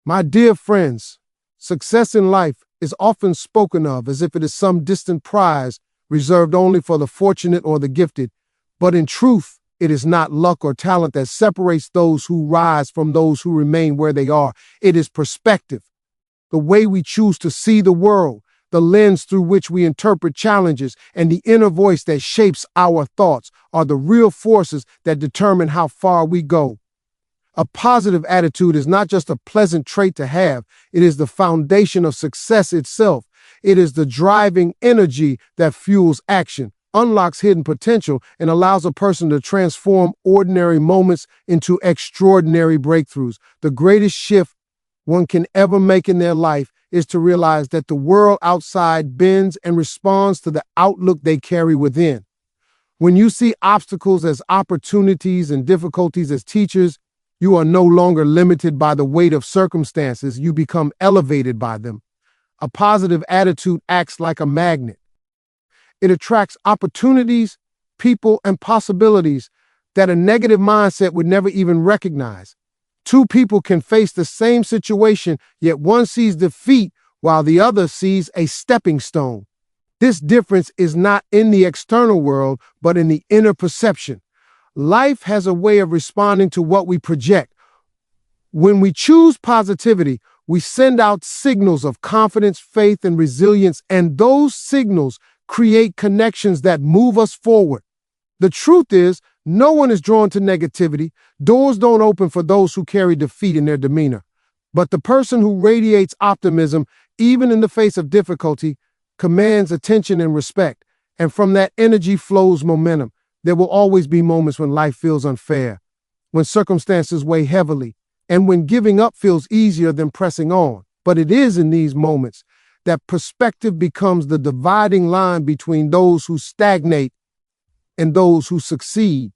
My dear friends, success in life is often spoken of as if it is some distant prize reserved only for the fortunate or the gifted, but in truth, it is not luck or talent that separates those who rise from those who remain where they are. It is perspective, the way we choose to see the world, the lens through which we interpret challenges, and the inner voice that shapes our thoughts are the real forces that determine how far we go. A positive attitude is not just a pleasant trait to have, it is the foundation of success itself. It is the driving energy that fuels action, unlocks hidden potential, and allows a person to transform ordinary moments into extraordinary breakthroughs. The greatest shift one can ever make in their life is to realize that the world outside bends and responds to the outlook they carry within. When you see obstacles as opportunities and difficulties as teachers, you are no longer limited by the weight of circumstances, you become elevated by them. A positive attitude acts like a magnet. It attracts opportunities, people, and possibilities that a negative mindset would never even recognize. Two people can face the same situation, yet one sees defeat while the other sees a stepping stone. This difference is not in the external world, but in the inner perception. Life has a way of responding to what we project. When we choose positivity, we send out signals of confidence, faith, and resilience, and those signals create connections that move us forward. The truth is, no one is drawn to negativity. Doors don't open for those who carry defeat in their demeanor. But the person who radiates optimism, even in the face of difficulty, commands attention and respect. And from that energy flows momentum. There will always be moments when life feels unfair, when circumstances weigh heavily, and when giving up feels easier than pressing on. But it is in these moments that perspective becomes the dividing line between those who stagnate and those who succeed.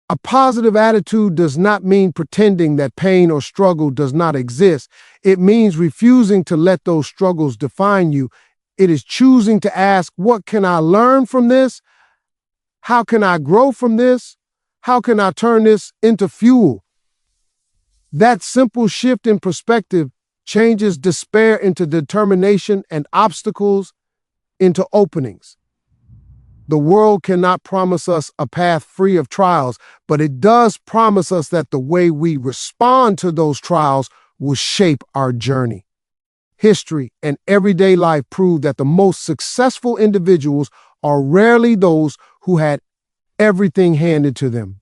A positive attitude does not mean pretending that pain or struggle does not exist. It means refusing to let those struggles define you. It is choosing to ask, what can I learn from this? How can I grow from this? How can I turn this into fuel? That simple shift in perspective changes despair into determination and obstacles into openings. The world cannot promise us a path free of trials, but it does promise us that the way we respond to those trials will shape our journey. History and everyday life prove that the most successful individuals are rarely those who had everything handed to them.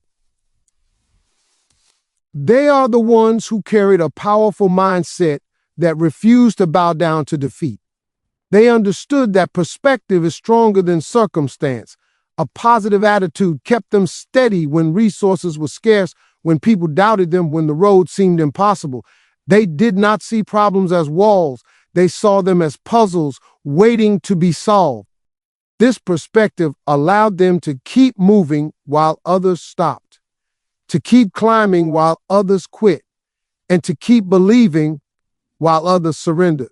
They are the ones who carried a powerful mindset that refused to bow down to defeat. They understood that perspective is stronger than circumstance. A positive attitude kept them steady when resources were scarce, when people doubted them, when the road seemed impossible. They did not see problems as walls. They saw them as puzzles waiting to be solved. This perspective allowed them to keep moving while others stopped, to keep climbing while others quit, and to keep believing while others surrendered.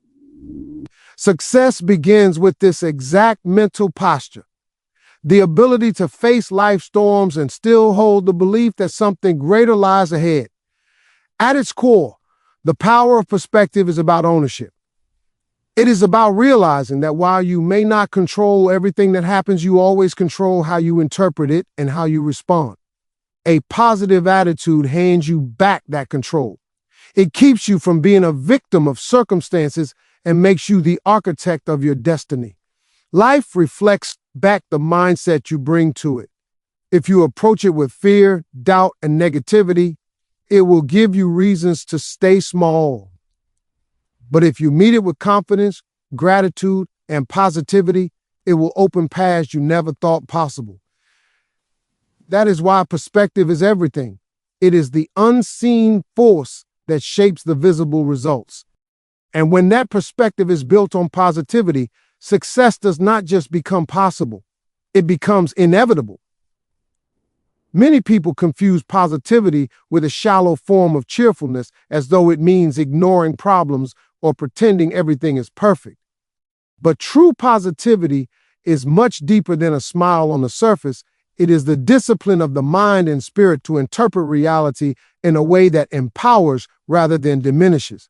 Success begins with this exact mental posture, the ability to face life storms and still hold the belief that something greater lies ahead. At its core, the power of perspective is about ownership. It is about realizing that while you may not control everything that happens, you always control how you interpret it and how you respond. A positive attitude hands you back that control. It keeps you from being a victim of circumstances and makes you the architect of your destiny. Life reflects back the mindset you bring to it. If you approach it with fear, doubt, and negativity, it will give you reasons to stay small. But if you meet it with confidence, gratitude, and positivity, it will open paths you never thought possible. That is why perspective is everything. It is the unseen force that shapes the visible results. And when that perspective is built on positivity, success does not just become possible, it becomes inevitable. Many people confuse positivity with a shallow form of cheerfulness, as though it means ignoring problems or pretending everything is perfect. But true positivity is much deeper than a smile on the surface. It is the discipline of the mind and spirit to interpret reality in a way that empowers rather than diminishes.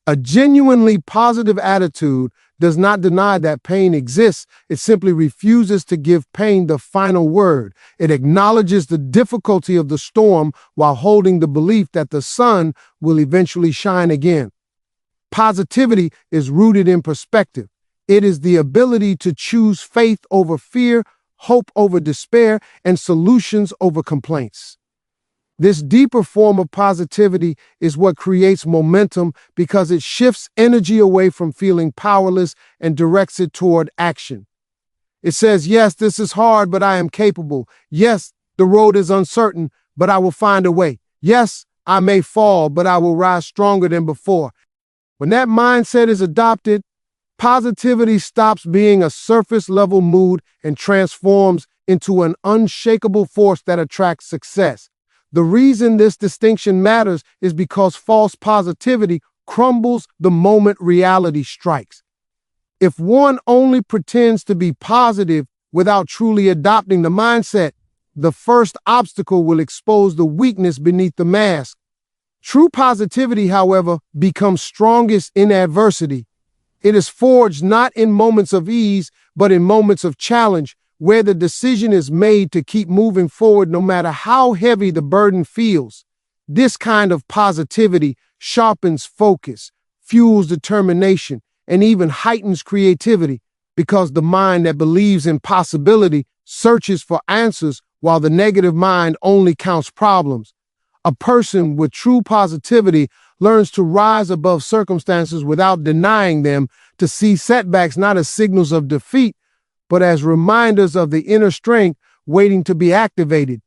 A genuinely positive attitude does not deny that pain exists. It simply refuses to give pain the final word. It acknowledges the difficulty of the storm while holding the belief that the sun will eventually shine again. Positivity is rooted in perspective. It is the ability to choose faith over fear, hope over despair, and solutions over complaints. This deeper form of positivity is what creates momentum because it shifts energy away from feeling powerless and directs it toward action. It says, yes, this is hard, but I am capable. Yes, the road is uncertain, but I will find a way. Yes, I may fall, but I will rise stronger than before. When that mindset is adopted, positivity stops being a surface-level mood and transforms into an unshakable force that attracts success. The reason this distinction matters is because false positivity crumbles the moment reality strikes. If one only pretends to be positive without truly adopting the mindset, the first obstacle will expose the weakness beneath the mask. True positivity, however, becomes strongest in adversity. It is forged not in moments of ease, but in moments of challenge, where the decision is made to keep moving forward no matter how heavy the burden feels. This kind of positivity sharpens focus, fuels determination, and even heightens creativity, because the mind that believes in possibility searches for answers while the negative mind only counts problems. A person with true positivity learns to rise above circumstances without denying them, to see setbacks not as signals of defeat, but as reminders of the inner strength waiting to be activated.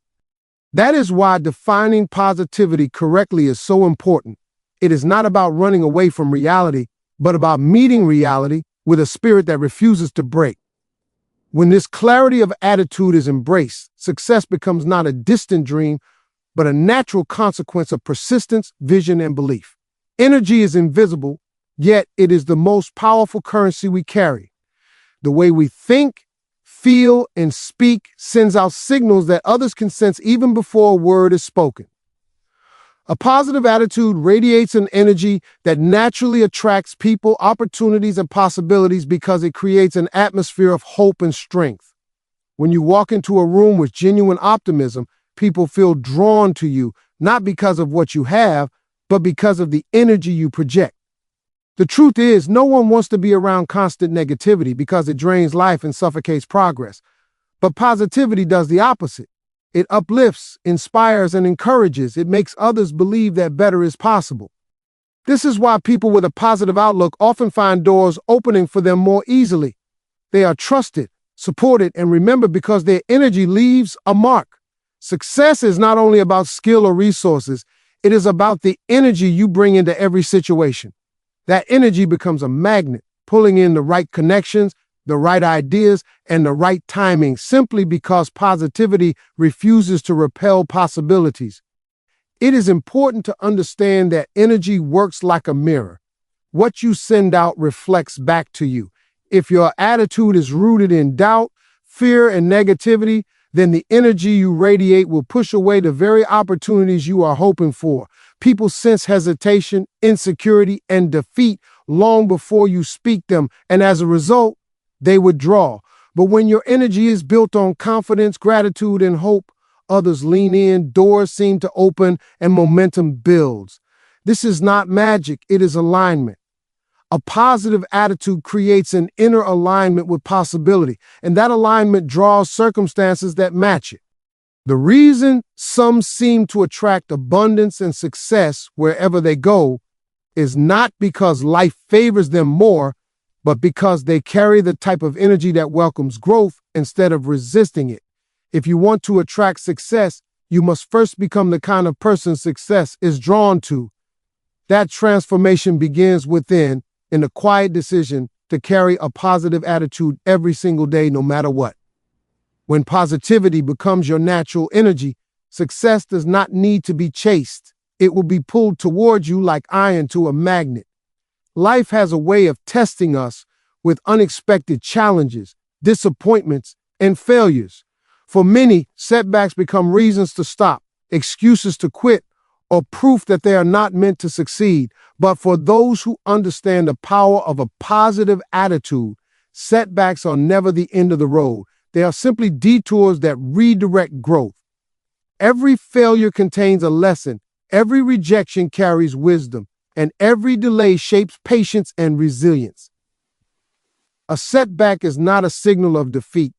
That is why defining positivity correctly is so important. It is not about running away from reality, but about meeting reality with a spirit that refuses to break. When this clarity of attitude is embraced, success becomes not a distant dream, but a natural consequence of persistence, vision, and belief. Energy is invisible, yet it is the most powerful currency we carry. The way we think, feel, and speak sends out signals that others can sense even before a word is spoken. A positive attitude radiates an energy that naturally attracts people, opportunities, and possibilities because it creates an atmosphere of hope and strength. When you walk into a room with genuine optimism, people feel drawn to you, not because of what you have, but because of the energy you project. The truth is, no one wants to be around constant negativity because it drains life and suffocates progress. But positivity does the opposite. It uplifts, inspires, and encourages. It makes others believe that better is possible. This is why people with a positive outlook often find doors opening for them more easily. They are trusted, supported, and remembered because their energy leaves a mark. Success is not only about skill or resources, it is about the energy you bring into every situation. That energy becomes a magnet, pulling in the right connections, the right ideas, and the right timing, simply because positivity refuses to repel possibilities. It is important to understand that energy works like a mirror. What you send out reflects back to you. If your attitude is rooted in doubt, fear, and negativity, then the energy you radiate will push away the very opportunities you are hoping for. People sense hesitation, insecurity, and defeat long before you speak them, and as a result, they withdraw. But when your energy is built on confidence, gratitude, and hope, others lean in, doors seem to open, and momentum builds. This is not magic, it is alignment. A positive attitude creates an inner alignment with possibility, and that alignment draws circumstances that match it. The reason some seem to attract abundance and success wherever they go is not because life favors them more, but because they carry the type of energy that welcomes growth instead of resisting it. If you want to attract success, you must first become the kind of person success is drawn to. That transformation begins within, in the quiet decision to carry a positive attitude every single day, no matter what. When positivity becomes your natural energy, success does not need to be chased. It will be pulled towards you like iron to a magnet. Life has a way of testing us with unexpected challenges, disappointments, and failures. For many, setbacks become reasons to stop, excuses to quit, or proof that they are not meant to succeed. But for those who understand the power of a positive attitude, setbacks are never the end of the road. They are simply detours that redirect growth. Every failure contains a lesson, every rejection carries wisdom, and every delay shapes patience and resilience. A setback is not a signal of defeat.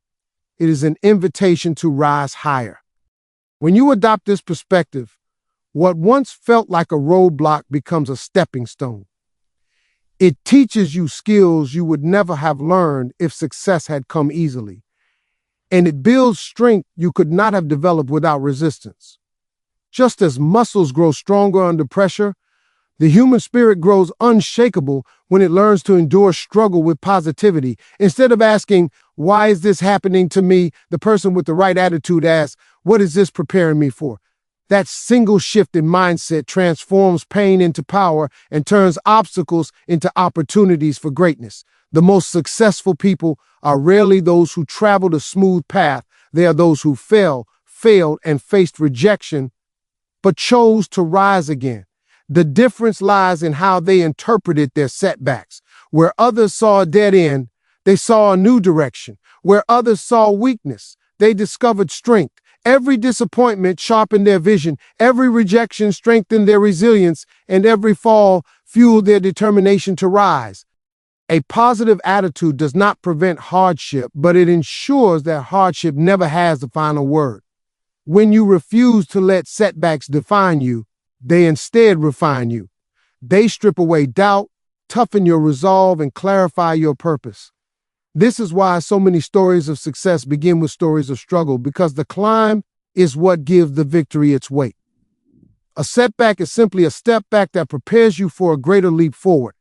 It is an invitation to rise higher. When you adopt this perspective, what once felt like a roadblock becomes a stepping stone. It teaches you skills you would never have learned if success had come easily. And it builds strength you could not have developed without resistance. Just as muscles grow stronger under pressure, the human spirit grows unshakable when it learns to endure struggle with positivity. Instead of asking, "Why is this happening to me?" the person with the right attitude asks, "What is this preparing me for?" That single shift in mindset transforms pain into power and turns obstacles into opportunities for greatness. The most successful people are rarely those who traveled a smooth path. They are those who failed, and faced rejection, but chose to rise again. The difference lies in how they interpreted their setbacks. Where others saw a dead end, they saw a new direction. Where others saw weakness, they discovered strength. Every disappointment sharpened their vision, every rejection strengthened their resilience, and every fall fueled their determination to rise. A positive attitude does not prevent hardship, but it ensures that hardship never has the final word. When you refuse to let setbacks define you, they instead refine you. They strip away doubt, toughen your resolve, and clarify your purpose. This is why so many stories of success begin with stories of struggle, because the climb is what gives the victory its weight. A setback is simply a step back that prepares you for a greater leap forward.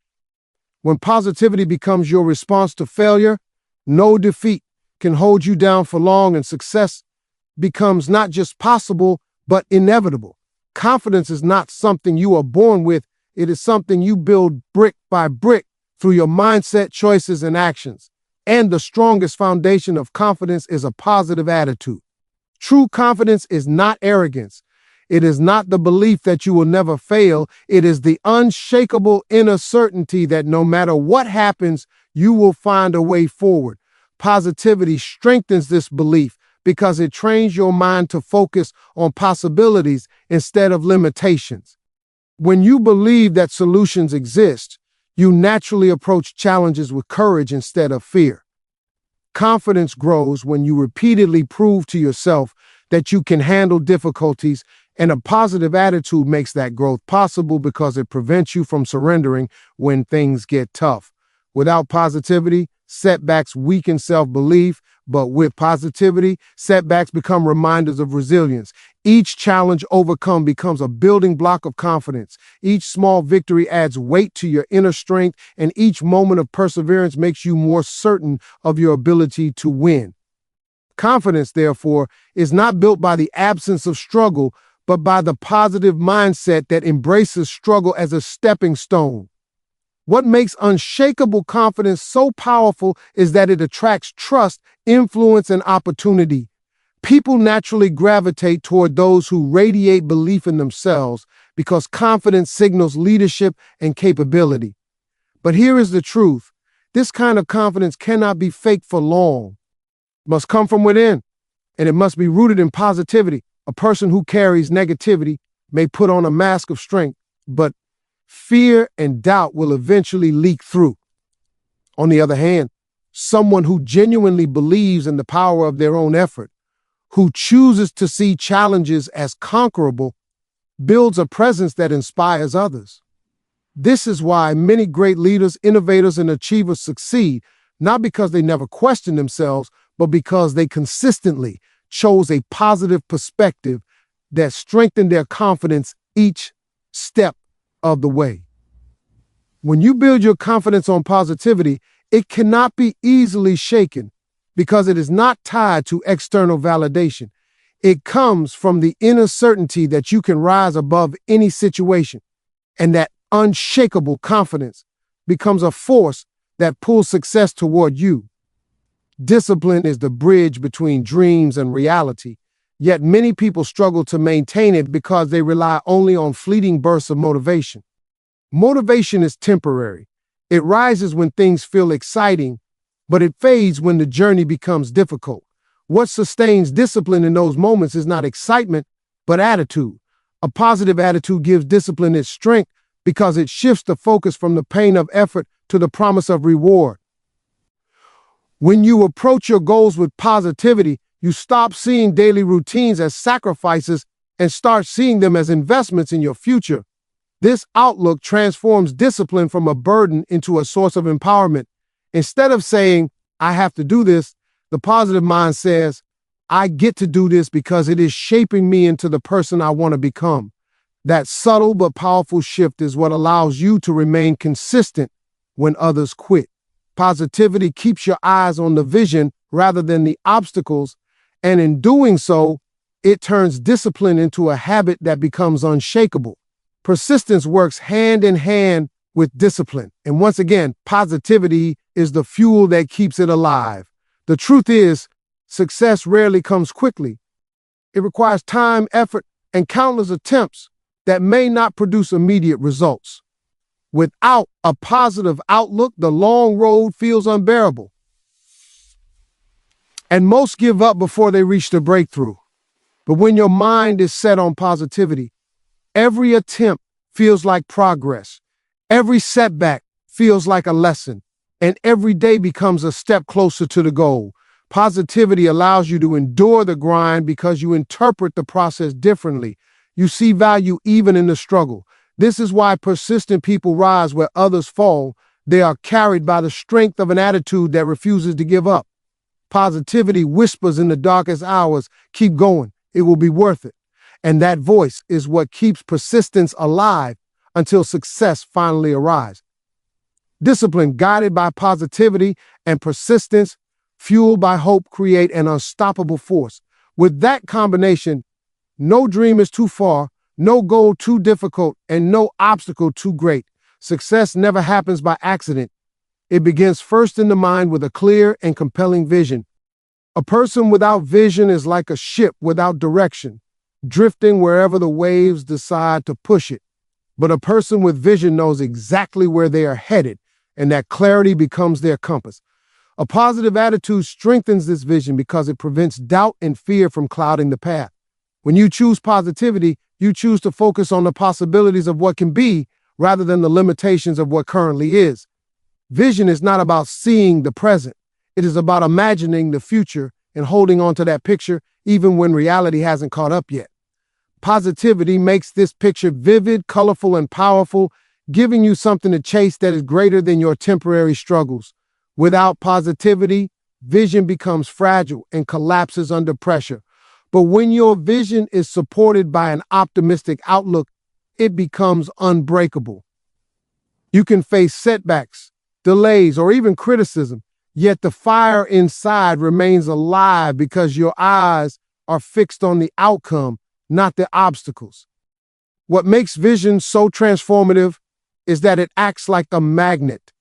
When positivity becomes your response to failure, no defeat can hold you down for long, and success becomes not just possible, but inevitable. Confidence is not something you are born with. It is something you build brick by brick through your mindset, choices, and actions. And the strongest foundation of confidence is a positive attitude. True confidence is not arrogance. It is not the belief that you will never fail. It is the unshakable inner certainty that no matter what happens, you will find a way forward. Positivity strengthens this belief because it trains your mind to focus on possibilities instead of limitations. When you believe that solutions exist, you naturally approach challenges with courage instead of fear. Confidence grows when you repeatedly prove to yourself that you can handle difficulties, and a positive attitude makes that growth possible because it prevents you from surrendering when things get tough. Without positivity, setbacks weaken self-belief, but with positivity, setbacks become reminders of resilience. Each challenge overcome becomes a building block of confidence. Each small victory adds weight to your inner strength, and each moment of perseverance makes you more certain of your ability to win. Confidence, therefore, is not built by the absence of struggle, but by the positive mindset that embraces struggle as a stepping stone. What makes unshakable confidence so powerful is that it attracts trust, influence, and opportunity. People naturally gravitate toward those who radiate belief in themselves because confidence signals leadership and capability. But here is the truth. This kind of confidence cannot be faked for long. It must come from within, and it must be rooted in positivity. A person who carries negativity may put on a mask of strength, but fear and doubt will eventually leak through. On the other hand, someone who genuinely believes in the power of their own effort, who chooses to see challenges as conquerable, builds a presence that inspires others. This is why many great leaders, innovators, and achievers succeed, not because they never questioned themselves, but because they consistently chose a positive perspective that strengthened their confidence each step of the way. When you build your confidence on positivity, it cannot be easily shaken because it is not tied to external validation. It comes from the inner certainty that you can rise above any situation, and that unshakable confidence becomes a force that pulls success toward you. Discipline is the bridge between dreams and reality, Yet many people struggle to maintain it because they rely only on fleeting bursts of motivation. Motivation is temporary. It rises when things feel exciting, but it fades when the journey becomes difficult. What sustains discipline in those moments is not excitement, but attitude. A positive attitude gives discipline its strength because it shifts the focus from the pain of effort to the promise of reward. When you approach your goals with positivity, you stop seeing daily routines as sacrifices and start seeing them as investments in your future. This outlook transforms discipline from a burden into a source of empowerment. Instead of saying, I have to do this, the positive mind says, I get to do this because it is shaping me into the person I want to become. That subtle but powerful shift is what allows you to remain consistent when others quit. Positivity keeps your eyes on the vision rather than the obstacles, and in doing so, it turns discipline into a habit that becomes unshakable. Persistence works hand in hand with discipline, and once again, positivity is the fuel that keeps it alive. The truth is, success rarely comes quickly. It requires time, effort, and countless attempts that may not produce immediate results. Without a positive outlook, the long road feels unbearable. And most give up before they reach the breakthrough. But when your mind is set on positivity, every attempt feels like progress. Every setback feels like a lesson. And every day becomes a step closer to the goal. Positivity allows you to endure the grind because you interpret the process differently. You see value even in the struggle. This is why persistent people rise where others fall. They are carried by the strength of an attitude that refuses to give up. Positivity whispers in the darkest hours, keep going, it will be worth it. And that voice is what keeps persistence alive until success finally arrives. Discipline guided by positivity and persistence, fueled by hope, create an unstoppable force. With that combination, no dream is too far, no goal too difficult, and no obstacle too great. Success never happens by accident. It begins first in the mind with a clear and compelling vision. A person without vision is like a ship without direction, drifting wherever the waves decide to push it. But a person with vision knows exactly where they are headed, and that clarity becomes their compass. A positive attitude strengthens this vision because it prevents doubt and fear from clouding the path. When you choose positivity, you choose to focus on the possibilities of what can be rather than the limitations of what currently is. Vision is not about seeing the present. It is about imagining the future and holding on to that picture even when reality hasn't caught up yet. Positivity makes this picture vivid, colorful, and powerful, giving you something to chase that is greater than your temporary struggles. Without positivity, vision becomes fragile and collapses under pressure. But when your vision is supported by an optimistic outlook, it becomes unbreakable. You can face setbacks, delays, or even criticism, yet the fire inside remains alive because your eyes are fixed on the outcome, not the obstacles. What makes vision so transformative is that it acts like a magnet,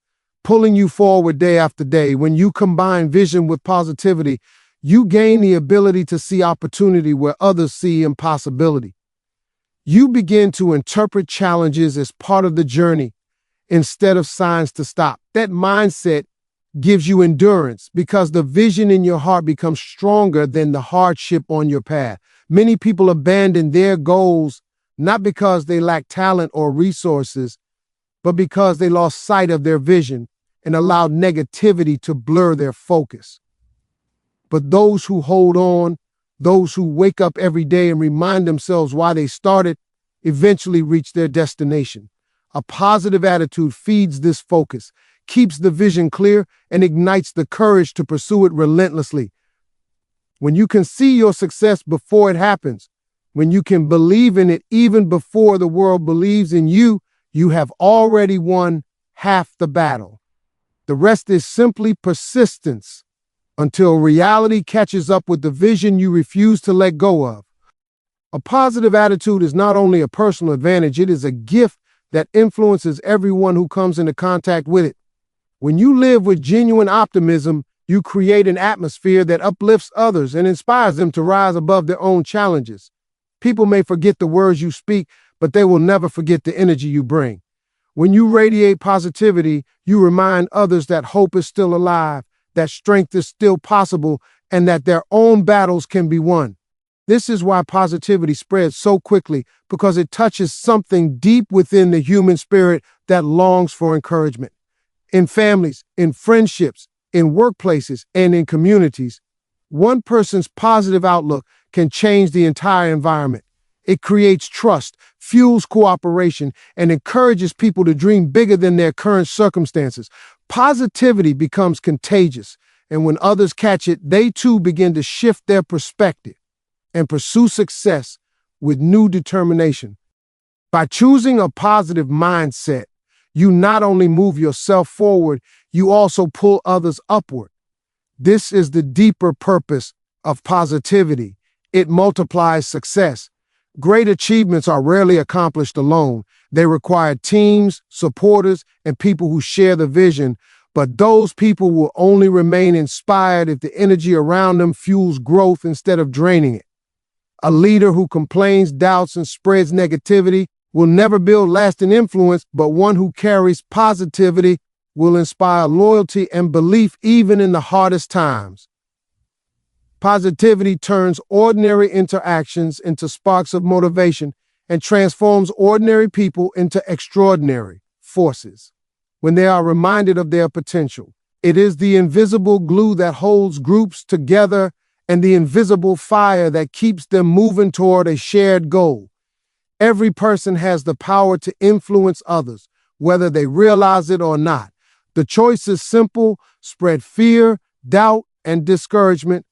pulling you forward day after day. When you combine vision with positivity, you gain the ability to see opportunity where others see impossibility. You begin to interpret challenges as part of the journey instead of signs to stop. That mindset gives you endurance because the vision in your heart becomes stronger than the hardship on your path. Many people abandon their goals not because they lack talent or resources, but because they lost sight of their vision and allowed negativity to blur their focus. But those who hold on, those who wake up every day and remind themselves why they started, eventually reach their destination. A positive attitude feeds this focus, keeps the vision clear, and ignites the courage to pursue it relentlessly. When you can see your success before it happens, when you can believe in it even before the world believes in you, you have already won half the battle. The rest is simply persistence until reality catches up with the vision you refuse to let go of. A positive attitude is not only a personal advantage, it is a gift that influences everyone who comes into contact with it. When you live with genuine optimism, You create an atmosphere that uplifts others and inspires them to rise above their own challenges. People may forget the words you speak, but they will never forget the energy you bring. When you radiate positivity, you remind others that hope is still alive, that strength is still possible, and that their own battles can be won. This is why positivity spreads so quickly, because it touches something deep within the human spirit that longs for encouragement. In families, in friendships, in workplaces, and in communities, one person's positive outlook can change the entire environment. It creates trust, fuels cooperation, and encourages people to dream bigger than their current circumstances. Positivity becomes contagious, and when others catch it, they too begin to shift their perspective and pursue success with new determination. By choosing a positive mindset, you not only move yourself forward, you also pull others upward. This is the deeper purpose of positivity. It multiplies success. Great achievements are rarely accomplished alone. They require teams, supporters, and people who share the vision, but those people will only remain inspired if the energy around them fuels growth instead of draining it. A leader who complains, doubts, and spreads negativity will never build lasting influence, but one who carries positivity will inspire loyalty and belief even in the hardest times. Positivity turns ordinary interactions into sparks of motivation and transforms ordinary people into extraordinary forces. When they are reminded of their potential, it is the invisible glue that holds groups together and the invisible fire that keeps them moving toward a shared goal. Every person has the power to influence others, whether they realize it or not. The choice is simple: spread fear, doubt, and discouragement,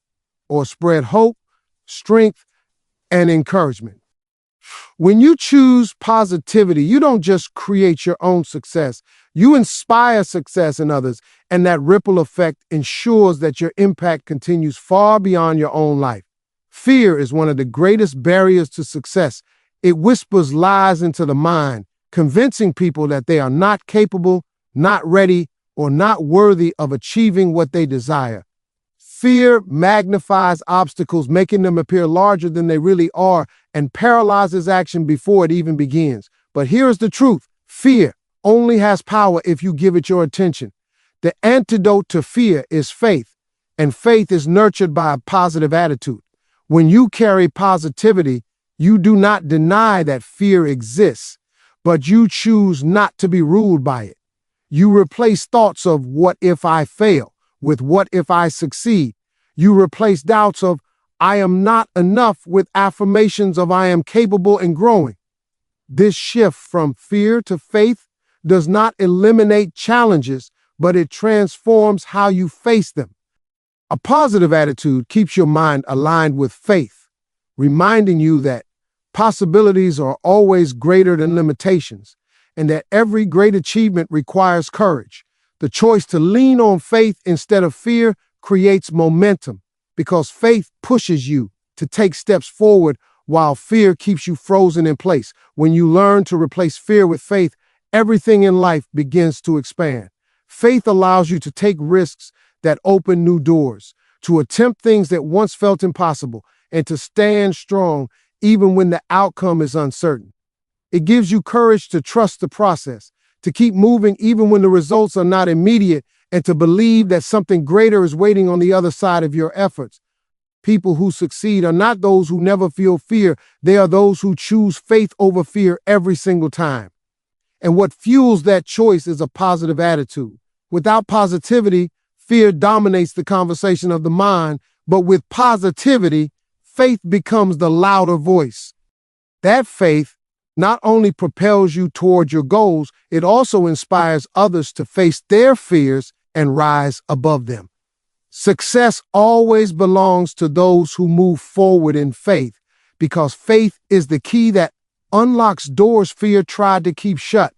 or spread hope, strength, and encouragement. When you choose positivity, you don't just create your own success, you inspire success in others, and that ripple effect ensures that your impact continues far beyond your own life. Fear is one of the greatest barriers to success. It whispers lies into the mind, convincing people that they are not capable, not ready, or not worthy of achieving what they desire. Fear magnifies obstacles, making them appear larger than they really are, and paralyzes action before it even begins. But here's the truth: fear only has power if you give it your attention. The antidote to fear is faith, and faith is nurtured by a positive attitude. When you carry positivity, you do not deny that fear exists, but you choose not to be ruled by it. You replace thoughts of "what if I fail" with "what if I succeed." You replace doubts of "I am not enough" with affirmations of "I am capable and growing." This shift from fear to faith does not eliminate challenges, but it transforms how you face them. A positive attitude keeps your mind aligned with faith, reminding you that possibilities are always greater than limitations, and that every great achievement requires courage. The choice to lean on faith instead of fear creates momentum, because faith pushes you to take steps forward while fear keeps you frozen in place. When you learn to replace fear with faith, everything in life begins to expand. Faith allows you to take risks that open new doors, to attempt things that once felt impossible, and to stand strong even when the outcome is uncertain. It gives you courage to trust the process, to keep moving even when the results are not immediate, and to believe that something greater is waiting on the other side of your efforts. People who succeed are not those who never feel fear. They are those who choose faith over fear every single time. And what fuels that choice is a positive attitude. Without positivity, fear dominates the conversation of the mind, but with positivity, faith becomes the louder voice. That faith not only propels you toward your goals, it also inspires others to face their fears and rise above them. Success always belongs to those who move forward in faith, because faith is the key that unlocks doors fear tried to keep shut.